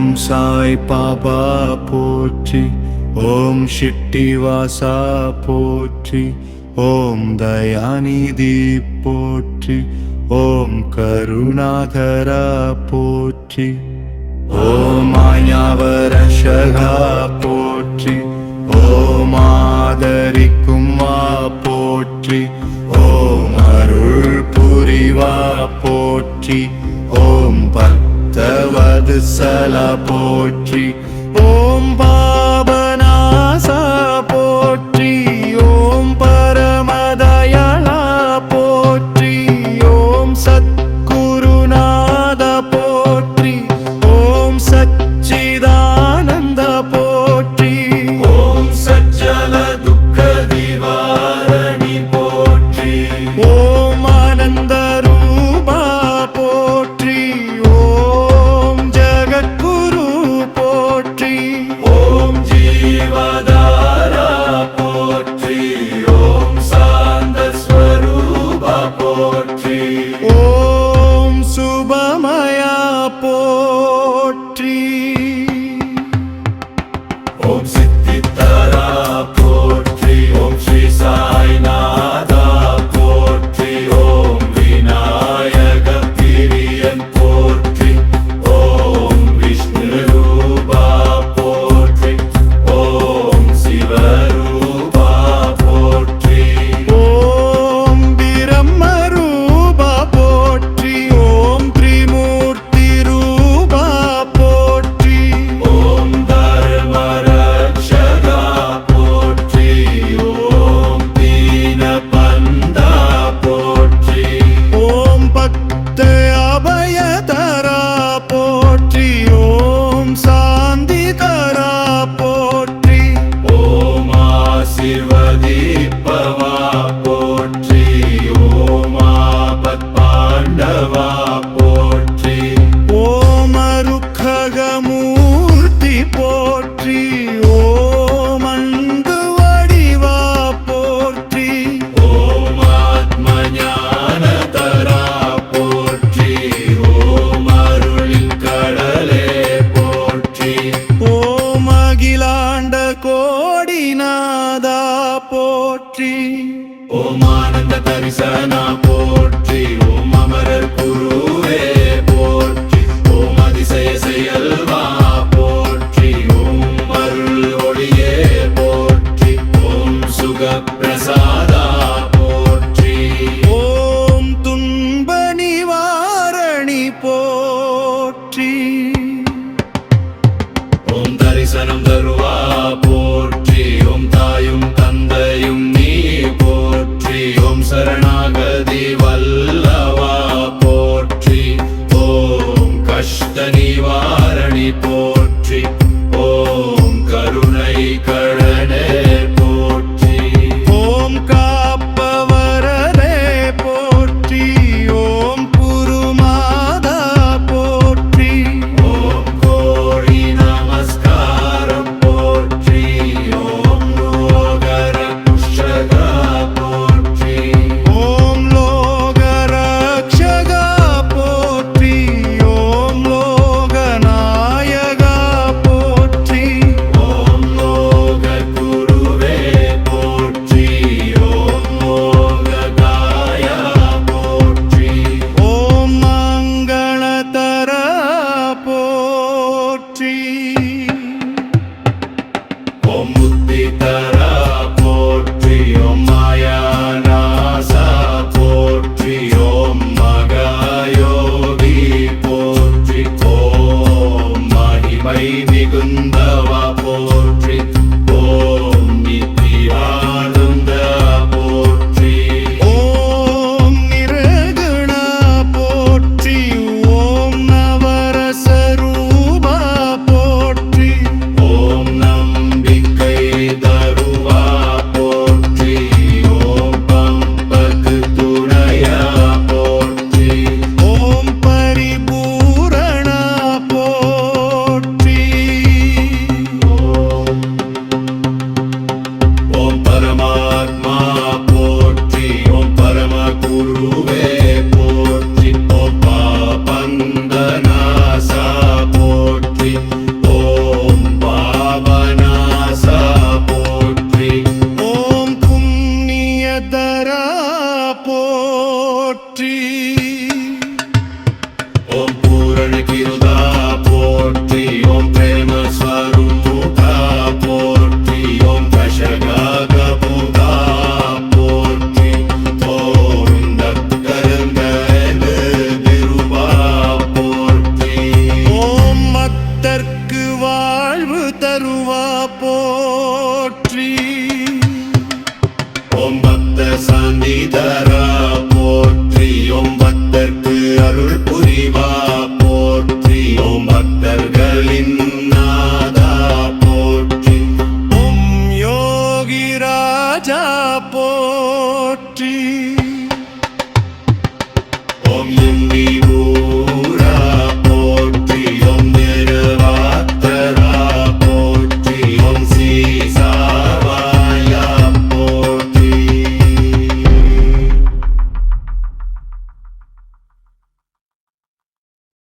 ஓம் சாய் பாபா போற்றி, ஓம் சிட்டிவாசா போற்றி, ஓம் தயாநிதி போற்றி, ஓம் கருணாகரா போற்றி, ஓம் மாயாவரஷகா போற்றி, ஓம் ஆதரிக்கும்மா போற்றி, ஓம் அருள் புரிவா போற்றி, ஓம் பக்தவத்சலா போற்றி, ஓம் பாபநாசா போற்றி, ஓம் பரமதயாளா போற்றி, ஓம் சத்குருநாத போற்றி, ஓம் சச்சிதானந்த போற்றி, ஓம் சச்சல துக்க நிவாரணி போற்றி, ஓம் ஆனந்த ரூபா போற்றி, ஓம் ஜகத்குரு போற்றி, ஓம் ஜீவதாரா போற்றி, ஓம் சாந்த ஸ்வரூபா போற்றி, ஓம் சுபமயா போற்றி, ஓம் சித்திதரா போற்றி, ஓம் ஸ்ரீ சாய்நாதா போற்றி, ஓம் விநாயக பிரியன் போற்றி, ஓம் விஷ்ணு ரூபா போற்றி, ஓம் சிவரூபா போற்றி, ஓம் பிரம்ம ரூபா போற்றி, ஓம் திரிமூர்த்தி ரூபா போற்றி, ஓம் தர்மரக்ஷகா போற்றி, ஓம் தீனபந்தா போற்றி, ஓம் பக்த அபயதரா போற்றி, ஓம் சாந்திதரா போற்றி, ஓம் ஆசீர்வதிப்பவா போற்றி, ஓம் ஆபத் பாண்டவா போற்றி, ஓம் அருக்ககமூர்த்தி போற்றி, ஓம் அன்பு வடிவா போற்றி, ஓம் ஆத்மஞானதரா போற்றி, ஓம் அருளின் கடலே போற்றி, ஓம் அகிலாண்ட கோடிநாதா போற்றி, ஓம் ஆனந்த தரிசனா போற்றி, ஓம் அமரர் குருவே போற்றி, ஓம் அதிசய செயல்வா போற்றி, ஓம் அருள் ஒளியே போற்றி, ஓம் சுக பிரசாதா போற்றி, ஓம் துன்ப நிவாரணி போற்றி, ஓம் தரிசனம் தருவா போற்றி, ஓம் தாயும் தந்தையும் நீ போற்றி, ஓம் சரணாகதி வல்லவா போற்றி, ஓம் கஷ்ட நிவாரணி போற்றி, ஓம் கருணை கடனே போற்றி, ஓம் காப்பவா போற்றி. ஓம் எண்ணி